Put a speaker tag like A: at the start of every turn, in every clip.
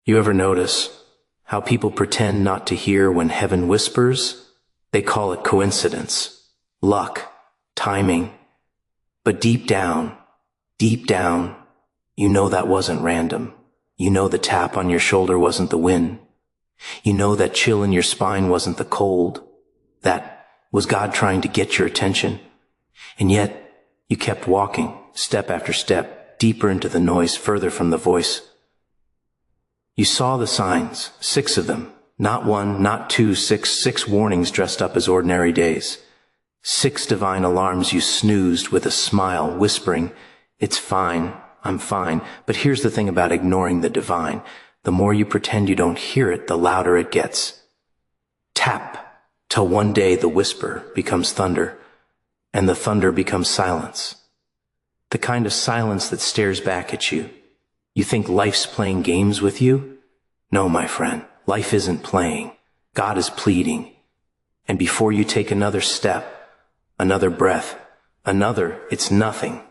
A: You ever notice how people pretend not to hear when heaven whispers? They call it coincidence, luck, timing. But deep down, you know that wasn't random. You know the tap on your shoulder wasn't the wind. You know that chill in your spine wasn't the cold. That was God trying to get your attention. And yet, you kept walking, step after step, deeper into the noise, further from the voice. You saw the signs, 6 of them, not 1, not 2, 6 warnings dressed up as ordinary days. 6 divine alarms you snoozed with a smile, whispering, "It's fine, I'm fine." But here's the thing about ignoring the divine. The more you pretend you don't hear it, the louder it gets. Tap, till one day the whisper becomes thunder, and the thunder becomes silence. The kind of silence that stares back at you. You think life's playing games with you? No, my friend, life isn't playing. God is pleading. And before you take another step, another breath, it's nothing.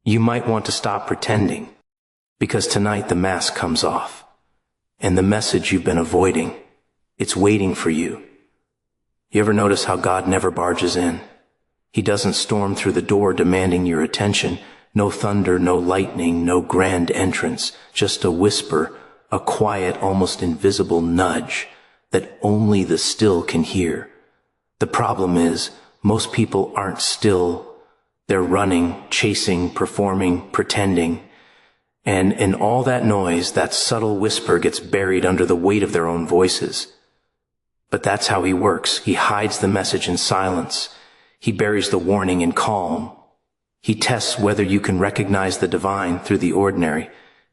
A: You might want to stop pretending, because tonight the mask comes off, and the message you've been avoiding, it's waiting for you. You ever notice how God never barges in? He doesn't storm through the door demanding your attention. No thunder, no lightning, no grand entrance, just a whisper, a quiet, almost invisible nudge that only the still can hear. The problem is, most people aren't still. They're running, chasing, performing, pretending. And in all that noise, that subtle whisper gets buried under the weight of their own voices. But that's how he works. He hides the message in silence. He buries the warning in calm. He tests whether you can recognize the divine through the ordinary,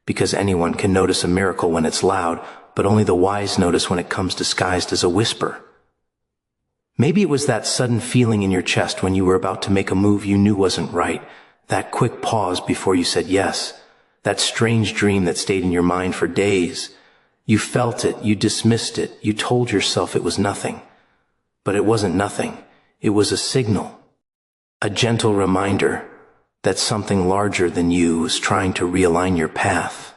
A: because anyone can notice a miracle when it's loud, but only the wise notice when it comes disguised as a whisper. Maybe it was that sudden feeling in your chest when you were about to make a move you knew wasn't right, that quick pause before you said yes, that strange dream that stayed in your mind for days. You felt it, you dismissed it, you told yourself it was nothing. But it wasn't nothing. It was a signal, a gentle reminder that something larger than you was trying to realign your path.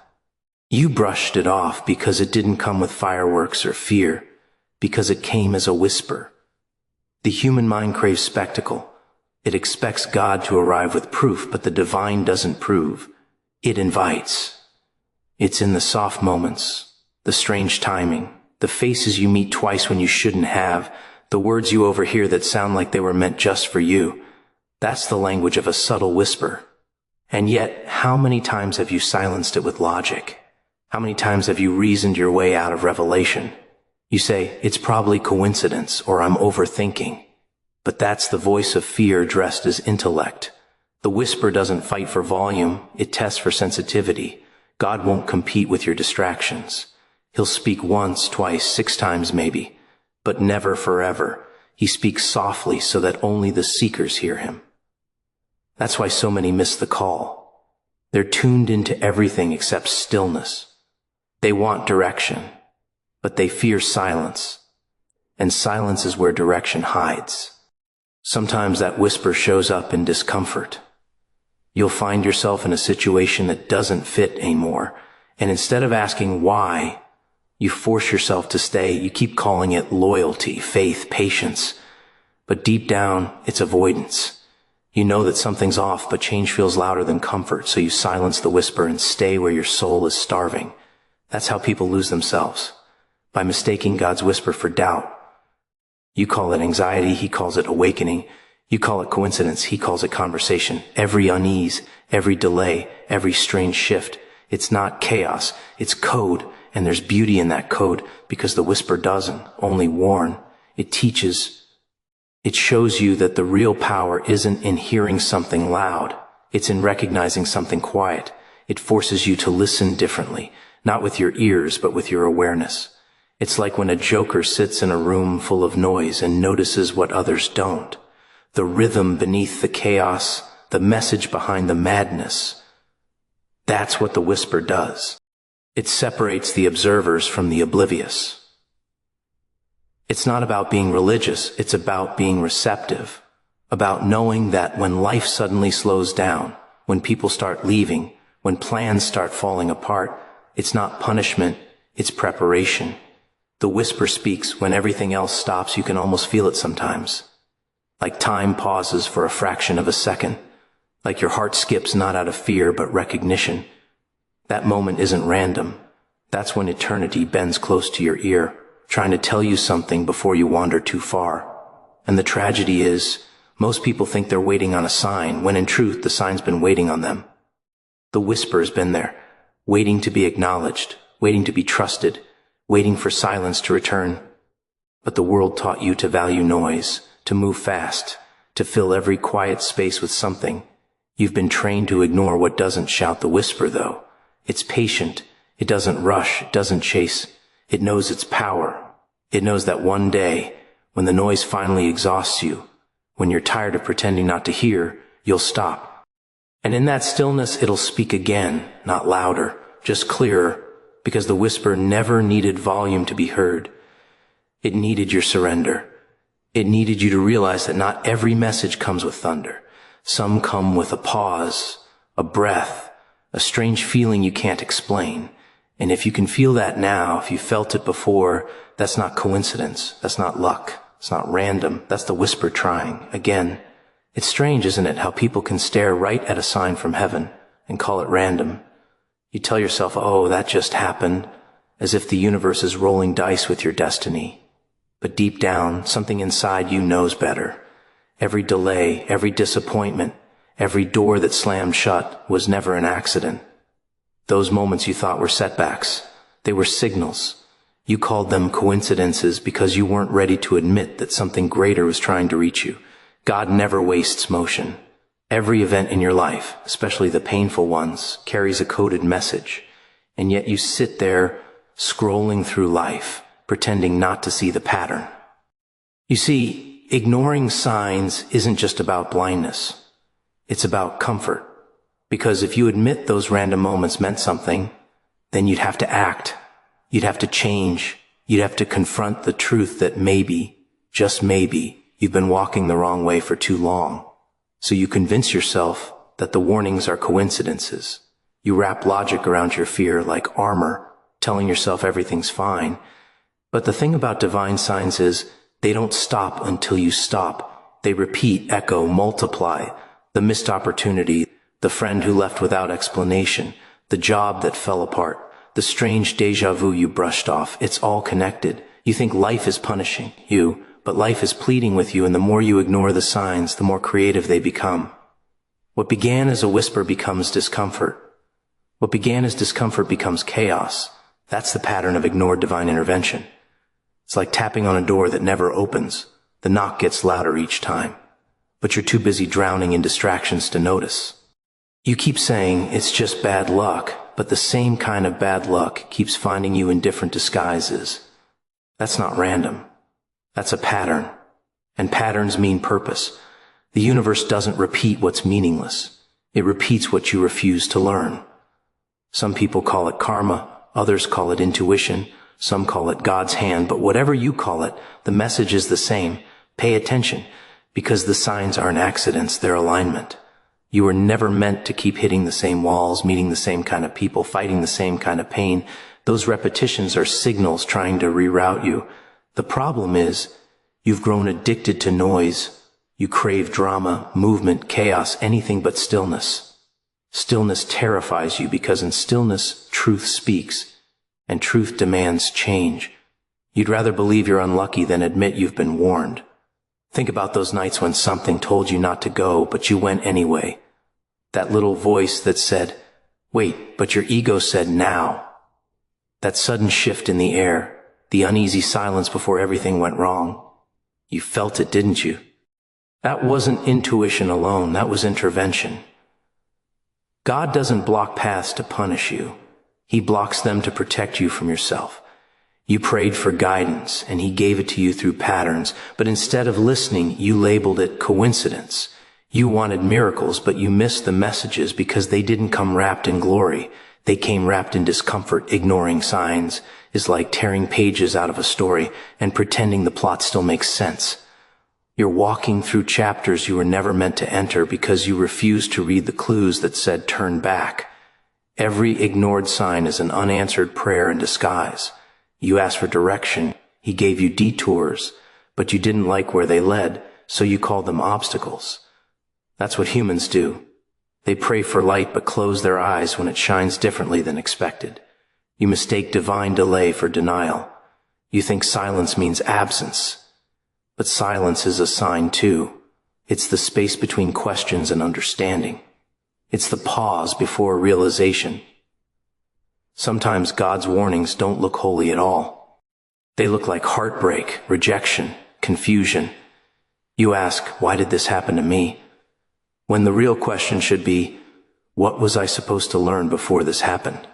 A: You brushed it off because it didn't come with fireworks or fear, because it came as a whisper. The human mind craves spectacle. It expects God to arrive with proof, but the divine doesn't prove. It invites. It's in the soft moments, the strange timing, the faces you meet twice when you shouldn't have, the words you overhear that sound like they were meant just for you. That's the language of a subtle whisper. And yet, how many times have you silenced it with logic? How many times have you reasoned your way out of revelation? You say, it's probably coincidence, or I'm overthinking. But that's the voice of fear dressed as intellect. The whisper doesn't fight for volume, it tests for sensitivity. God won't compete with your distractions. He'll speak once, twice, 6 times maybe, but never forever. He speaks softly so that only the seekers hear him. That's why so many miss the call. They're tuned into everything except stillness. They want direction, but they fear silence. And silence is where direction hides. Sometimes that whisper shows up in discomfort. You'll find yourself in a situation that doesn't fit anymore, and instead of asking why, you force yourself to stay. You keep calling it loyalty, faith, patience. But deep down, it's avoidance. You know that something's off, but change feels louder than comfort, so you silence the whisper and stay where your soul is starving. That's how people lose themselves, by mistaking God's whisper for doubt. You call it anxiety, he calls it awakening. You call it coincidence, he calls it conversation. Every unease, every delay, every strange shift, it's not chaos, it's code. And there's beauty in that code, because the whisper doesn't only warn. It teaches. It shows you that the real power isn't in hearing something loud. It's in recognizing something quiet. It forces you to listen differently, not with your ears, but with your awareness. It's like when a joker sits in a room full of noise and notices what others don't. The rhythm beneath the chaos, the message behind the madness. That's what the whisper does. It separates the observers from the oblivious. It's not about being religious, it's about being receptive, about knowing that when life suddenly slows down, when people start leaving, when plans start falling apart, it's not punishment, It's preparation. The whisper speaks when everything else stops. You can almost feel it sometimes. Like time pauses for a fraction of a second. Like your heart skips not out of fear but recognition. That moment isn't random. That's when eternity bends close to your ear, trying to tell you something before you wander too far. And the tragedy is, most people think they're waiting on a sign, when in truth the sign's been waiting on them. The whisper's been there, waiting to be acknowledged, waiting to be trusted, waiting for silence to return. But the world taught you to value noise, to move fast, to fill every quiet space with something. You've been trained to ignore what doesn't shout. The whisper, though, it's patient. It doesn't rush. It doesn't chase. It knows its power. It knows that one day, when the noise finally exhausts you, when you're tired of pretending not to hear, you'll stop. And in that stillness, it'll speak again, not louder, just clearer, because the whisper never needed volume to be heard. It needed your surrender. It needed you to realize that not every message comes with thunder. Some come with a pause, a breath, a strange feeling you can't explain. And if you can feel that now, if you felt it before, that's not coincidence. That's not luck. It's not random. That's the whisper trying. Again, it's strange, isn't it, how people can stare right at a sign from heaven and call it random. You tell yourself, oh, that just happened, as if the universe is rolling dice with your destiny. But deep down, something inside you knows better. Every delay, every disappointment, every door that slammed shut was never an accident. Those moments you thought were setbacks, they were signals. You called them coincidences because you weren't ready to admit that something greater was trying to reach you. God never wastes motion. Every event in your life, especially the painful ones, carries a coded message. And yet you sit there scrolling through life, pretending not to see the pattern. You see, ignoring signs isn't just about blindness. It's about comfort. Because if you admit those random moments meant something, then you'd have to act. You'd have to change. You'd have to confront the truth that maybe, just maybe, you've been walking the wrong way for too long. So you convince yourself that the warnings are coincidences. You wrap logic around your fear like armor, telling yourself everything's fine. But the thing about divine signs is they don't stop until you stop. They repeat, echo, multiply. The missed opportunity, the friend who left without explanation, the job that fell apart, the strange déjà vu you brushed off. It's all connected. You think life is punishing you, but life is pleading with you, and the more you ignore the signs, the more creative they become. What began as a whisper becomes discomfort. What began as discomfort becomes chaos. That's the pattern of ignored divine intervention. It's like tapping on a door that never opens. The knock gets louder each time, but you're too busy drowning in distractions to notice. You keep saying it's just bad luck, but the same kind of bad luck keeps finding you in different disguises. That's not random. That's a pattern. And patterns mean purpose. The universe doesn't repeat what's meaningless. It repeats what you refuse to learn. Some people call it karma. Others call it intuition. Some call it God's hand. But whatever you call it, the message is the same. Pay attention, because the signs aren't accidents, they're alignment. You were never meant to keep hitting the same walls, meeting the same kind of people, fighting the same kind of pain. Those repetitions are signals trying to reroute you. The problem is, you've grown addicted to noise. You crave drama, movement, chaos, anything but stillness. Stillness terrifies you because in stillness, truth speaks, and truth demands change. You'd rather believe you're unlucky than admit you've been warned. Think about those nights when something told you not to go, but you went anyway. That little voice that said, wait, but your ego said now. That sudden shift in the air, the uneasy silence before everything went wrong. You felt it, didn't you? That wasn't intuition alone, that was intervention. God doesn't block paths to punish you. He blocks them to protect you from yourself. You prayed for guidance, and He gave it to you through patterns, but instead of listening, you labeled it coincidence. You wanted miracles, but you missed the messages because they didn't come wrapped in glory. They came wrapped in discomfort. Ignoring signs is like tearing pages out of a story and pretending the plot still makes sense. You're walking through chapters you were never meant to enter because you refused to read the clues that said turn back. Every ignored sign is an unanswered prayer in disguise. You asked for direction, he gave you detours, but you didn't like where they led, so you called them obstacles. That's what humans do. They pray for light but close their eyes when it shines differently than expected. You mistake divine delay for denial. You think silence means absence. But silence is a sign too. It's the space between questions and understanding. It's the pause before realization. Sometimes God's warnings don't look holy at all. They look like heartbreak, rejection, confusion. You ask, why did this happen to me? When the real question should be, what was I supposed to learn before this happened?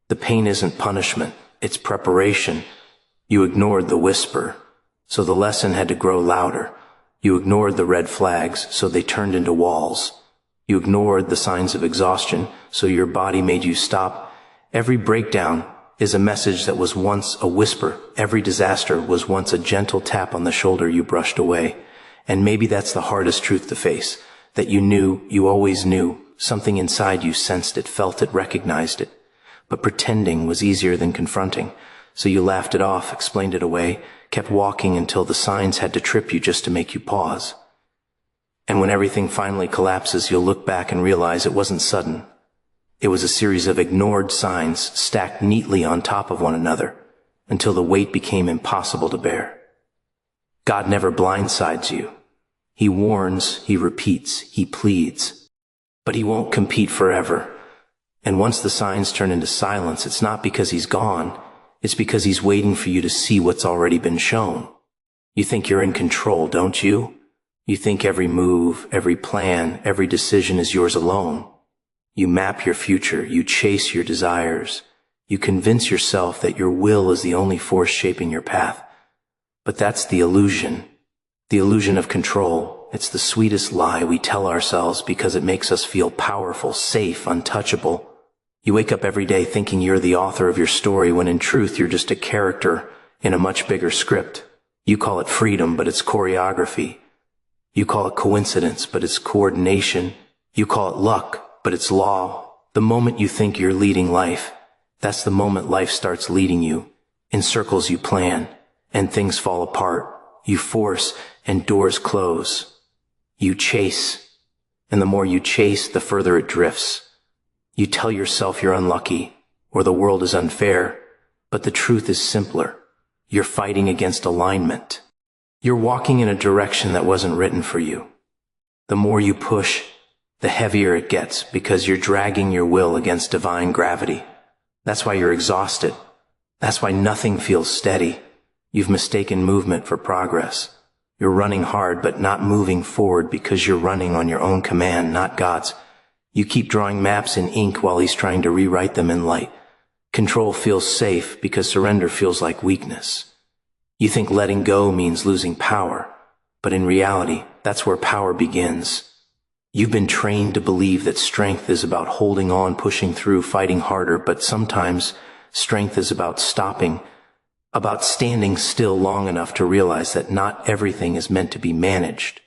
A: The pain isn't punishment, it's preparation. You ignored the whisper, so the lesson had to grow louder. You ignored the red flags, so they turned into walls. You ignored the signs of exhaustion, so your body made you stop. Every breakdown is a message that was once a whisper. Every disaster was once a gentle tap on the shoulder you brushed away. And maybe that's the hardest truth to face, that you always knew. Something inside you sensed it, felt it, recognized it. But pretending was easier than confronting. So you laughed it off, explained it away, kept walking until the signs had to trip you just to make you pause. And when everything finally collapses, you'll look back and realize it wasn't sudden. It was a series of ignored signs stacked neatly on top of one another until the weight became impossible to bear. God never blindsides you. He warns, he repeats, he pleads. But he won't compete forever. And once the signs turn into silence, it's not because he's gone. It's because he's waiting for you to see what's already been shown. You think you're in control, don't you? You think every move, every plan, every decision is yours alone. You map your future, you chase your desires. You convince yourself that your will is the only force shaping your path. But that's the illusion of control. It's the sweetest lie we tell ourselves because it makes us feel powerful, safe, untouchable. You wake up every day thinking you're the author of your story when in truth you're just a character in a much bigger script. You call it freedom, but it's choreography. You call it coincidence, but it's coordination. You call it luck, but it's law. The moment you think you're leading life, that's the moment life starts leading you. In circles you plan, and things fall apart. You force, and doors close. You chase, and the more you chase, the further it drifts. You tell yourself you're unlucky, or the world is unfair, but the truth is simpler. You're fighting against alignment. You're walking in a direction that wasn't written for you. The more you push, the heavier it gets because you're dragging your will against divine gravity. That's why you're exhausted. That's why nothing feels steady. You've mistaken movement for progress. You're running hard but not moving forward because you're running on your own command, not God's. You keep drawing maps in ink while he's trying to rewrite them in light. Control feels safe because surrender feels like weakness. You think letting go means losing power, but in reality, that's where power begins. You've been trained to believe that strength is about holding on, pushing through, fighting harder, but sometimes strength is about stopping, about standing still long enough to realize that not everything is meant to be managed.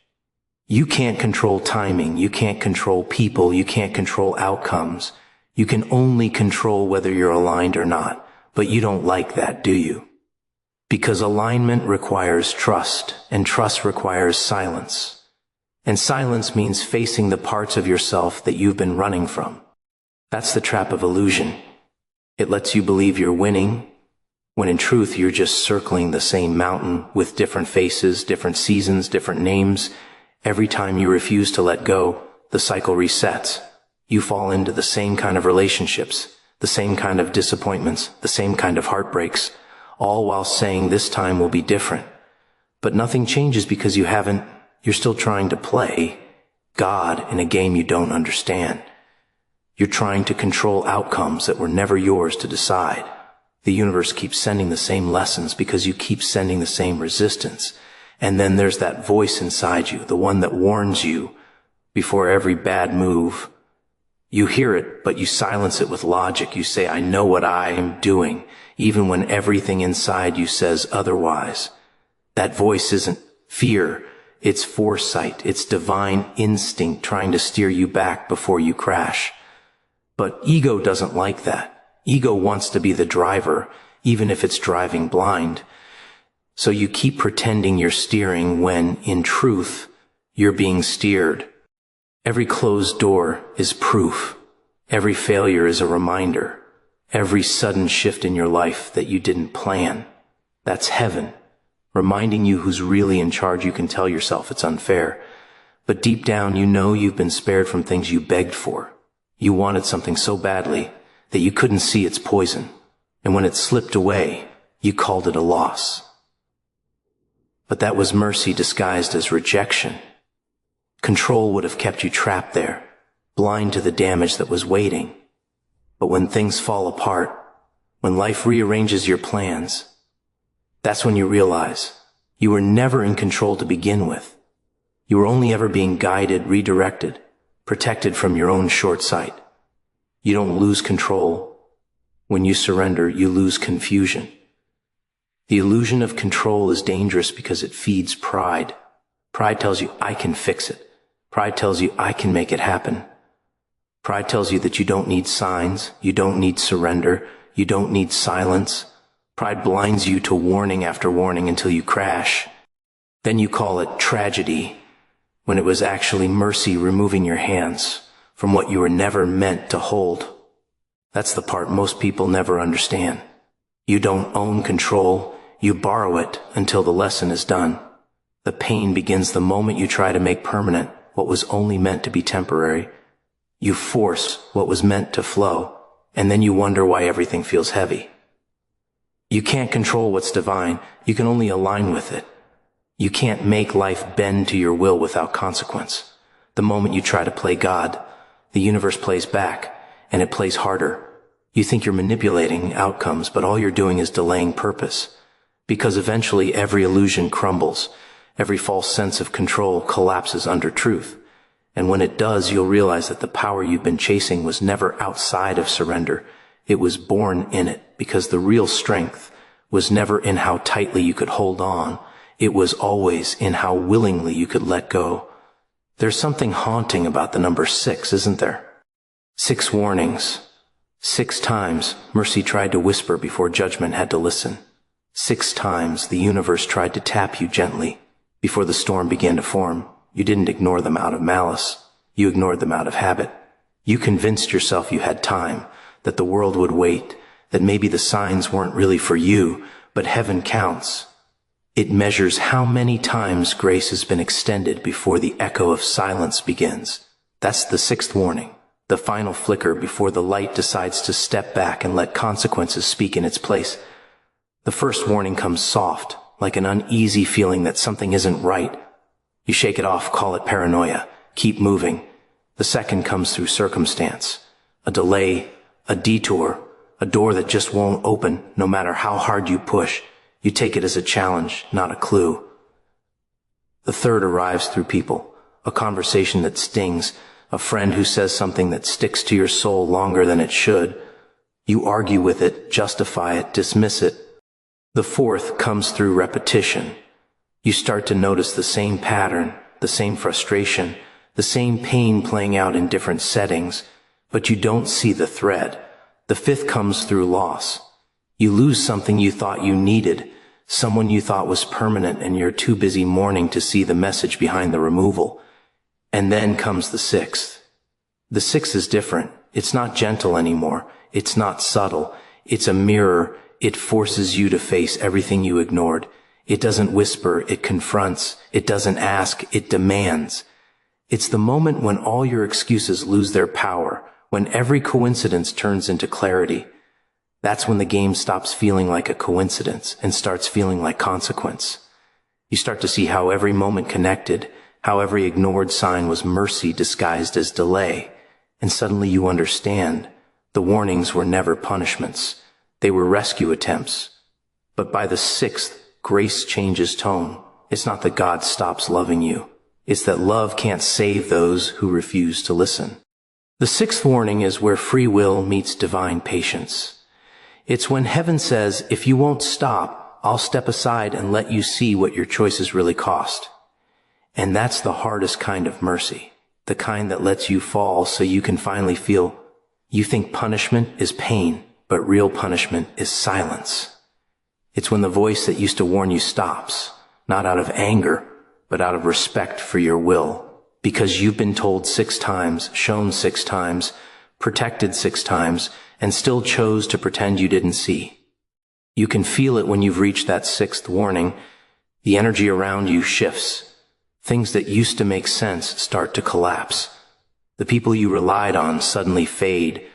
A: You can't control timing, you can't control people, you can't control outcomes. You can only control whether you're aligned or not, but you don't like that, do you? Because alignment requires trust, and trust requires silence. And silence means facing the parts of yourself that you've been running from. That's the trap of illusion. It lets you believe you're winning, when in truth you're just circling the same mountain with different faces, different seasons, different names. Every time you refuse to let go, the cycle resets. You fall into the same kind of relationships, the same kind of disappointments, the same kind of heartbreaks, all while saying this time will be different. But nothing changes because you're still trying to play God in a game you don't understand. You're trying to control outcomes that were never yours to decide. The universe keeps sending the same lessons because you keep sending the same resistance. And then there's that voice inside you, the one that warns you before every bad move. You hear it, but you silence it with logic. You say, I know what I am doing, even when everything inside you says otherwise. That voice isn't fear, it's foresight, it's divine instinct trying to steer you back before you crash. But ego doesn't like that. Ego wants to be the driver, even if it's driving blind. So you keep pretending you're steering when, in truth, you're being steered. Every closed door is proof. Every failure is a reminder. Every sudden shift in your life that you didn't plan. That's heaven, reminding you who's really in charge. You can tell yourself it's unfair, but deep down you know you've been spared from things you begged for. You wanted something so badly that you couldn't see its poison, and when it slipped away, you called it a loss. But that was mercy disguised as rejection. Control would have kept you trapped there, blind to the damage that was waiting. But when things fall apart, when life rearranges your plans, that's when you realize you were never in control to begin with. You were only ever being guided, redirected, protected from your own short sight. You don't lose control. When you surrender, you lose confusion. The illusion of control is dangerous because it feeds pride. Pride tells you, I can fix it. Pride tells you, I can make it happen. Pride tells you that you don't need signs, you don't need surrender, you don't need silence. Pride blinds you to warning after warning until you crash. Then you call it tragedy, when it was actually mercy removing your hands from what you were never meant to hold. That's the part most people never understand. You don't own control, you borrow it until the lesson is done. The pain begins the moment you try to make permanent what was only meant to be temporary. You force what was meant to flow, and then you wonder why everything feels heavy. You can't control what's divine, you can only align with it. You can't make life bend to your will without consequence. The moment you try to play God, the universe plays back, and it plays harder. You think you're manipulating outcomes, but all you're doing is delaying purpose. Because eventually every illusion crumbles, every false sense of control collapses under truth. And when it does, you'll realize that the power you've been chasing was never outside of surrender. It was born in it, because the real strength was never in how tightly you could hold on. It was always in how willingly you could let go. There's something haunting about the number 6, isn't there? 6 warnings. 6 times mercy tried to whisper before judgment had to listen. 6 times the universe tried to tap you gently before the storm began to form. You didn't ignore them out of malice. You ignored them out of habit. You convinced yourself you had time, that the world would wait, that maybe the signs weren't really for you, but heaven counts. It measures how many times grace has been extended before the echo of silence begins. That's the 6th warning, the final flicker before the light decides to step back and let consequences speak in its place. The first warning comes soft, like an uneasy feeling that something isn't right. You shake it off, call it paranoia, keep moving. The second comes through circumstance, a delay, a detour, a door that just won't open no matter how hard you push. You take it as a challenge, not a clue. The third arrives through people, a conversation that stings, a friend who says something that sticks to your soul longer than it should. You argue with it, justify it, dismiss it. The fourth comes through repetition. You start to notice the same pattern, the same frustration, the same pain playing out in different settings, but you don't see the thread. The fifth comes through loss. You lose something you thought you needed, someone you thought was permanent, and you're too busy mourning to see the message behind the removal. And then comes the sixth. The sixth is different. It's not gentle anymore. It's not subtle. It's a mirror. It forces you to face everything you ignored. It doesn't whisper. It confronts. It doesn't ask. It demands. It's the moment when all your excuses lose their power, when every coincidence turns into clarity. That's when the game stops feeling like a coincidence and starts feeling like consequence. You start to see how every moment connected, how every ignored sign was mercy disguised as delay. And suddenly you understand. The warnings were never punishments. They were rescue attempts. But by the sixth, grace changes tone. It's not that God stops loving you. It's that love can't save those who refuse to listen. The sixth warning is where free will meets divine patience. It's when heaven says, if you won't stop, I'll step aside and let you see what your choices really cost. And that's the hardest kind of mercy, the kind that lets you fall so you can finally feel You think punishment is pain, but real punishment is silence. It's when the voice that used to warn you stops, not out of anger, but out of respect for your will. Because you've been told 6 times, shown 6 times, protected 6 times, and still chose to pretend you didn't see. You can feel it when you've reached that 6th warning. The energy around you shifts. Things that used to make sense start to collapse. The people you relied on suddenly fade.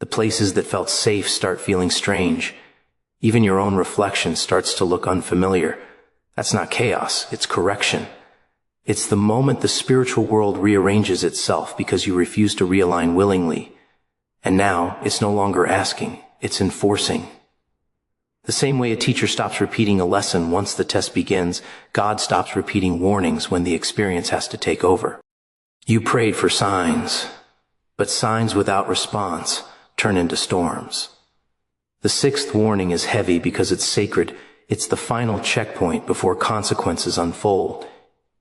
A: The places that felt safe start feeling strange. Even your own reflection starts to look unfamiliar. That's not chaos, it's correction. It's the moment the spiritual world rearranges itself because you refuse to realign willingly. And now, it's no longer asking, it's enforcing. The same way a teacher stops repeating a lesson once the test begins, God stops repeating warnings when the experience has to take over. You prayed for signs, but signs without response turn into storms. The 6th warning is heavy because it's sacred. It's the final checkpoint before consequences unfold.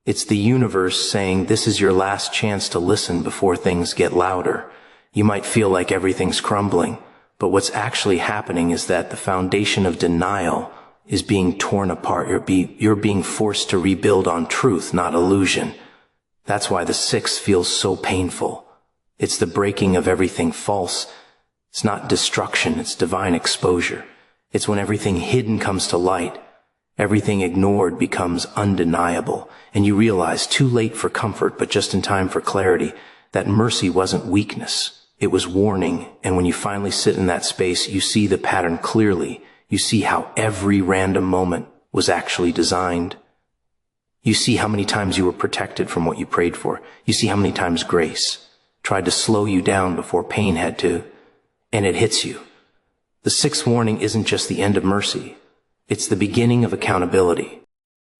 A: It's the universe saying this is your last chance to listen before things get louder. You might feel like everything's crumbling, but what's actually happening is that the foundation of denial is being torn apart. You're being forced to rebuild on truth, not illusion. That's why the 6th feels so painful. It's the breaking of everything false. It's not destruction, it's divine exposure. It's when everything hidden comes to light. Everything ignored becomes undeniable, and you realize, too late for comfort, but just in time for clarity, that mercy wasn't weakness. It was warning, and when you finally sit in that space, you see the pattern clearly. You see how every random moment was actually designed. You see how many times you were protected from what you prayed for. You see how many times grace tried to slow you down before pain had to, and it hits you. The 6th warning isn't just the end of mercy. It's the beginning of accountability.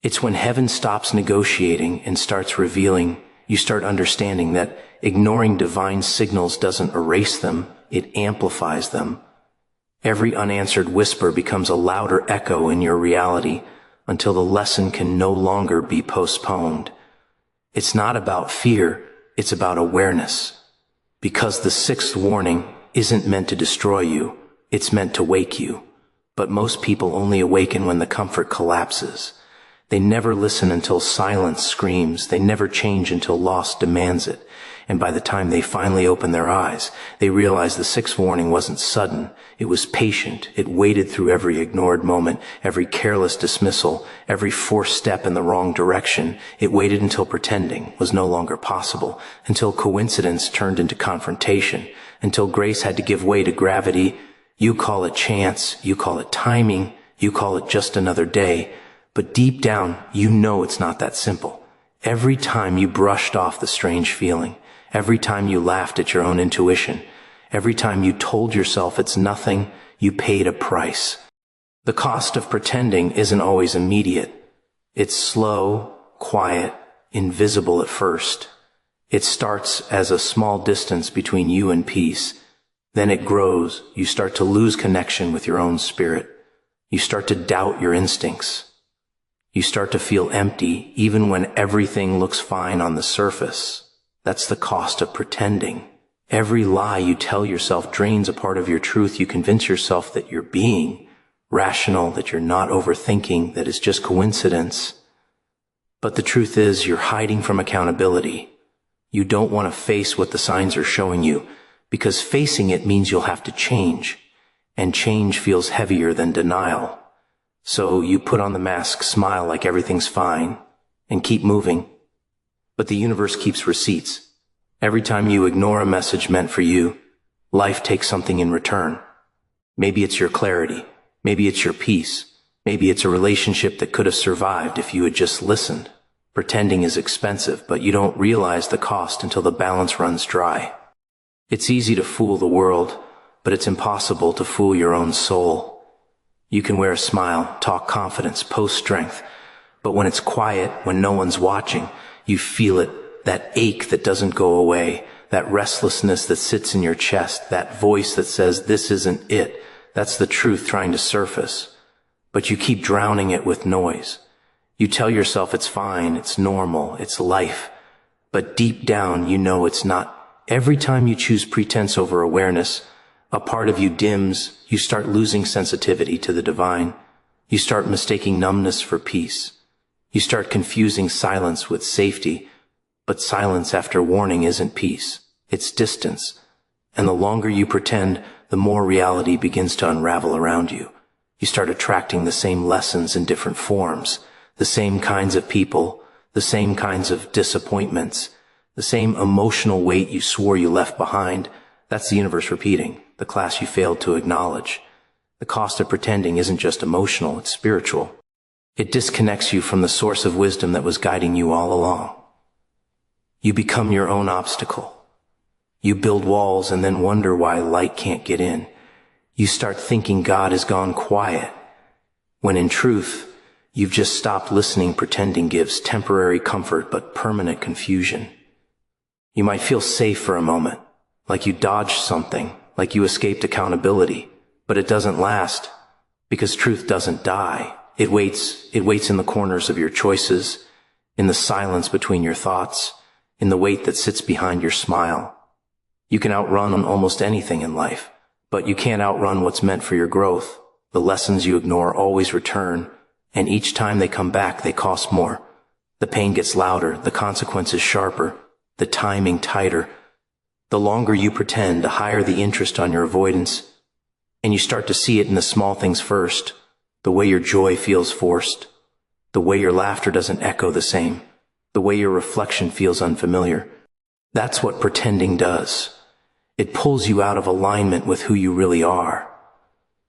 A: It's when heaven stops negotiating and starts revealing. You start understanding that ignoring divine signals doesn't erase them, it amplifies them. Every unanswered whisper becomes a louder echo in your reality until the lesson can no longer be postponed. It's not about fear, it's about awareness. Because the 6th warning isn't meant to destroy you, it's meant to wake you. But most people only awaken when the comfort collapses. They never listen until silence screams. They never change until loss demands it. And by the time they finally open their eyes, they realize the 6th warning wasn't sudden. It was patient. It waited through every ignored moment, every careless dismissal, every forced step in the wrong direction. It waited until pretending was no longer possible, until coincidence turned into confrontation, until grace had to give way to gravity. You call it chance, you call it timing, you call it just another day. But deep down, you know it's not that simple. Every time you brushed off the strange feeling, every time you laughed at your own intuition, every time you told yourself it's nothing, you paid a price. The cost of pretending isn't always immediate. It's slow, quiet, invisible at first. It starts as a small distance between you and peace. Then it grows. You start to lose connection with your own spirit. You start to doubt your instincts. You start to feel empty even when everything looks fine on the surface. That's the cost of pretending. Every lie you tell yourself drains a part of your truth. You convince yourself that you're being rational, that you're not overthinking, that it's just coincidence. But the truth is, you're hiding from accountability. You don't want to face what the signs are showing you, because facing it means you'll have to change, and change feels heavier than denial. So you put on the mask, smile like everything's fine, and keep moving. But the universe keeps receipts. Every time you ignore a message meant for you, life takes something in return. Maybe it's your clarity. Maybe it's your peace. Maybe it's a relationship that could have survived if you had just listened. Pretending is expensive, but you don't realize the cost until the balance runs dry. It's easy to fool the world, but it's impossible to fool your own soul. You can wear a smile, talk confidence, post strength, but when it's quiet, when no one's watching, you feel it, that ache that doesn't go away, that restlessness that sits in your chest, that voice that says, this isn't it. That's the truth trying to surface. But you keep drowning it with noise. You tell yourself it's fine, it's normal, it's life. But deep down, you know it's not. Every time you choose pretense over awareness, a part of you dims, you start losing sensitivity to the divine. You start mistaking numbness for peace. You start confusing silence with safety, but silence after warning isn't peace, it's distance. And the longer you pretend, the more reality begins to unravel around you. You start attracting the same lessons in different forms, the same kinds of people, the same kinds of disappointments, the same emotional weight you swore you left behind. That's the universe repeating, the class you failed to acknowledge. The cost of pretending isn't just emotional, it's spiritual. It disconnects you from the source of wisdom that was guiding you all along. You become your own obstacle. You build walls and then wonder why light can't get in. You start thinking God has gone quiet, when in truth, you've just stopped listening. Pretending gives temporary comfort but permanent confusion. You might feel safe for a moment, like you dodged something, like you escaped accountability, but it doesn't last, because truth doesn't die. It waits in the corners of your choices, in the silence between your thoughts, in the weight that sits behind your smile. You can outrun almost anything in life, but you can't outrun what's meant for your growth. The lessons you ignore always return, and each time they come back, they cost more. The pain gets louder, the consequences sharper, the timing tighter. The longer you pretend, the higher the interest on your avoidance, and you start to see it in the small things first, the way your joy feels forced, the way your laughter doesn't echo the same, the way your reflection feels unfamiliar. That's what pretending does. It pulls you out of alignment with who you really are.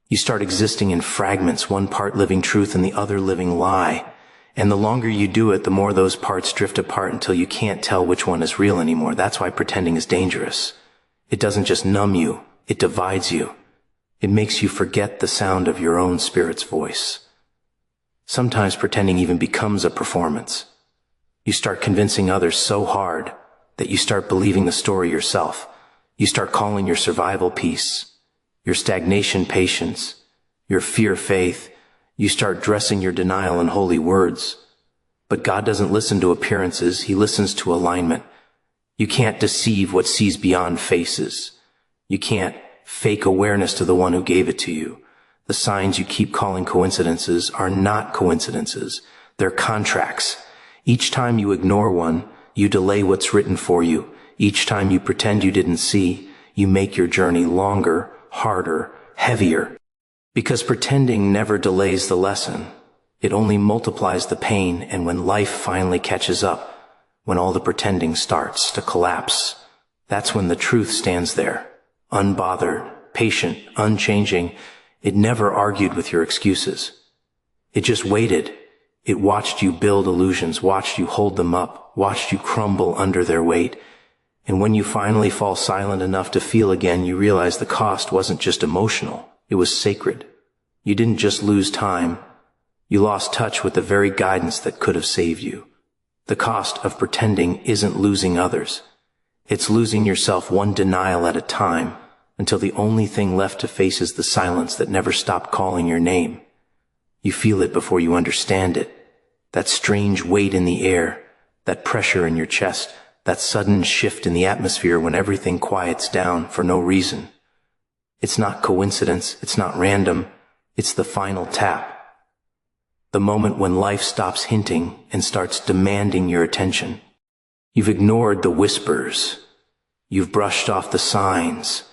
A: You start existing in fragments, one part living truth and the other living lie. And the longer you do it, the more those parts drift apart until you can't tell which one is real anymore. That's why pretending is dangerous. It doesn't just numb you, it divides you. It makes you forget the sound of your own spirit's voice. Sometimes pretending even becomes a performance. You start convincing others so hard that you start believing the story yourself. You start calling your survival peace, your stagnation patience, your fear faith. You start dressing your denial in holy words. But God doesn't listen to appearances, He listens to alignment. You can't deceive what sees beyond faces. You can't fake awareness to the one who gave it to you. The signs you keep calling coincidences are not coincidences. They're contracts. Each time you ignore one, you delay what's written for you. Each time you pretend you didn't see, you make your journey longer, harder, heavier. Because pretending never delays the lesson. It only multiplies the pain, and when life finally catches up, when all the pretending starts to collapse, that's when the truth stands there, unbothered, patient, unchanging. It never argued with your excuses. It just waited. It watched you build illusions, watched you hold them up, watched you crumble under their weight. And when you finally fall silent enough to feel again, you realize the cost wasn't just emotional, it was sacred. You didn't just lose time, you lost touch with the very guidance that could have saved you. The cost of pretending isn't losing others. It's losing yourself one denial at a time, until the only thing left to face is the silence that never stopped calling your name. You feel it before you understand it. That strange weight in the air, that pressure in your chest, that sudden shift in the atmosphere when everything quiets down for no reason. It's not coincidence, it's not random, it's the final tap. The moment when life stops hinting and starts demanding your attention. You've ignored the whispers. You've brushed off the signs.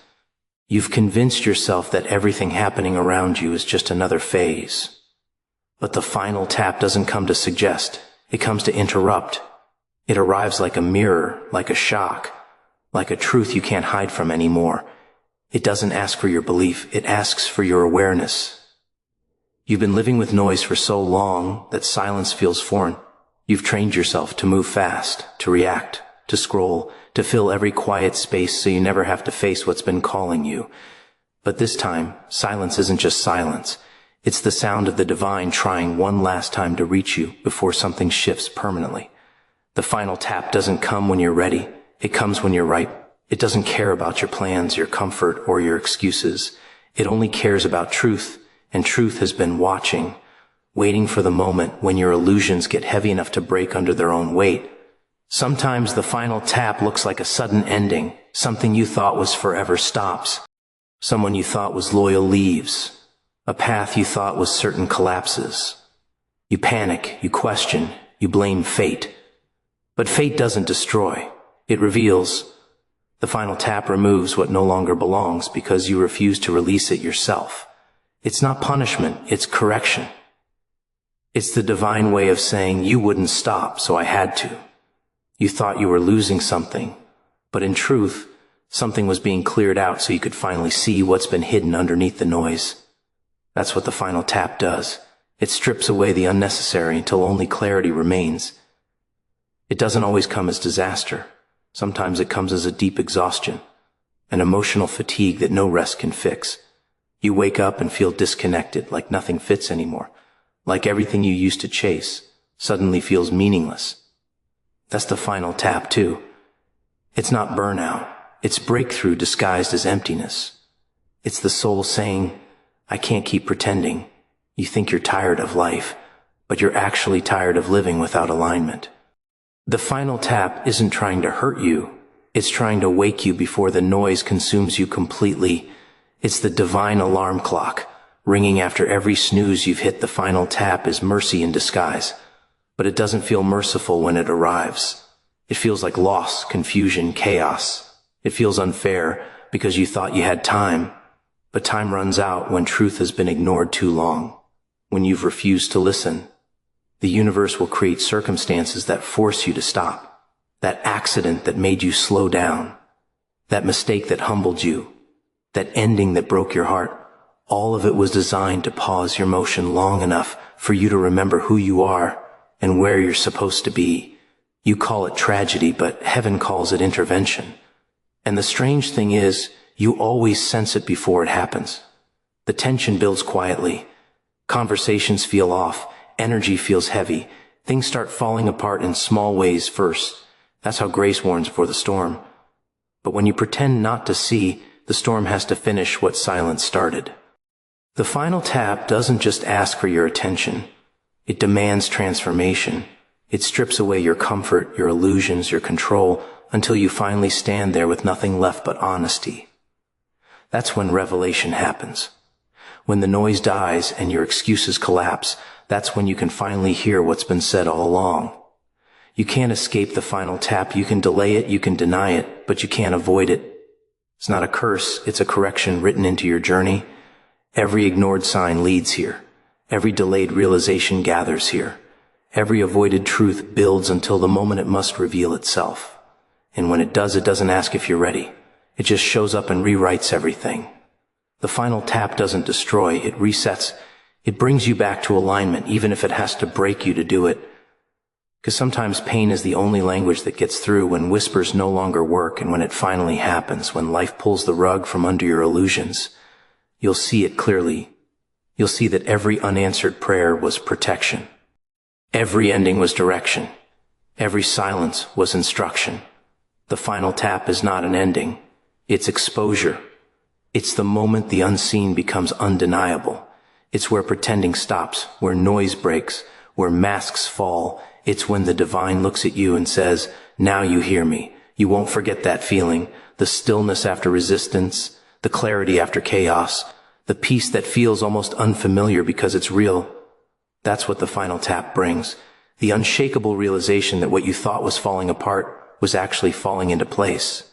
A: You've convinced yourself that everything happening around you is just another phase. But the final tap doesn't come to suggest, it comes to interrupt. It arrives like a mirror, like a shock, like a truth you can't hide from anymore. It doesn't ask for your belief, it asks for your awareness. You've been living with noise for so long that silence feels foreign. You've trained yourself to move fast, to react, to scroll, to fill every quiet space so you never have to face what's been calling you. But this time, silence isn't just silence. It's the sound of the divine trying one last time to reach you before something shifts permanently. The final tap doesn't come when you're ready. It comes when you're ripe. It doesn't care about your plans, your comfort, or your excuses. It only cares about truth, and truth has been watching, waiting for the moment when your illusions get heavy enough to break under their own weight. Sometimes the final tap looks like a sudden ending. Something you thought was forever stops. Someone you thought was loyal leaves. A path you thought was certain collapses. You panic, you question, you blame fate. But fate doesn't destroy. It reveals. The final tap removes what no longer belongs because you refuse to release it yourself. It's not punishment, it's correction. It's the divine way of saying, you wouldn't stop, so I had to. You thought you were losing something, but in truth, something was being cleared out so you could finally see what's been hidden underneath the noise. That's what the final tap does. It strips away the unnecessary until only clarity remains. It doesn't always come as disaster. Sometimes it comes as a deep exhaustion, an emotional fatigue that no rest can fix. You wake up and feel disconnected, like nothing fits anymore, like everything you used to chase suddenly feels meaningless. That's the final tap too. It's not burnout. It's breakthrough disguised as emptiness. It's the soul saying, I can't keep pretending. You think you're tired of life, but you're actually tired of living without alignment. The final tap isn't trying to hurt you. It's trying to wake you before the noise consumes you completely. It's the divine alarm clock, ringing after every snooze you've hit. The final tap is mercy in disguise, but it doesn't feel merciful when it arrives. It feels like loss, confusion, chaos. It feels unfair because you thought you had time, but time runs out when truth has been ignored too long. When you've refused to listen, the universe will create circumstances that force you to stop. That accident that made you slow down. That mistake that humbled you. That ending that broke your heart. All of it was designed to pause your motion long enough for you to remember who you are and where you're supposed to be. You call it tragedy, but heaven calls it intervention. And the strange thing is, you always sense it before it happens. The tension builds quietly. Conversations feel off. Energy feels heavy. Things start falling apart in small ways first. That's how grace warns before the storm. But when you pretend not to see, the storm has to finish what silence started. The final tap doesn't just ask for your attention. It demands transformation. It strips away your comfort, your illusions, your control, until you finally stand there with nothing left but honesty. That's when revelation happens. When the noise dies and your excuses collapse, that's when you can finally hear what's been said all along. You can't escape the final tap. You can delay it, you can deny it, but you can't avoid it. It's not a curse, it's a correction written into your journey. Every ignored sign leads here. Every delayed realization gathers here. Every avoided truth builds until the moment it must reveal itself. And when it does, it doesn't ask if you're ready. It just shows up and rewrites everything. The final tap doesn't destroy, it resets. It brings you back to alignment, even if it has to break you to do it. Because sometimes pain is the only language that gets through when whispers no longer work, and when it finally happens, when life pulls the rug from under your illusions, you'll see it clearly. You'll see that every unanswered prayer was protection. Every ending was direction. Every silence was instruction. The final tap is not an ending. It's exposure. It's the moment the unseen becomes undeniable. It's where pretending stops, where noise breaks, where masks fall. It's when the divine looks at you and says, now you hear me. You won't forget that feeling, the stillness after resistance, the clarity after chaos, the peace that feels almost unfamiliar because it's real. That's what the final tap brings. The unshakable realization that what you thought was falling apart was actually falling into place.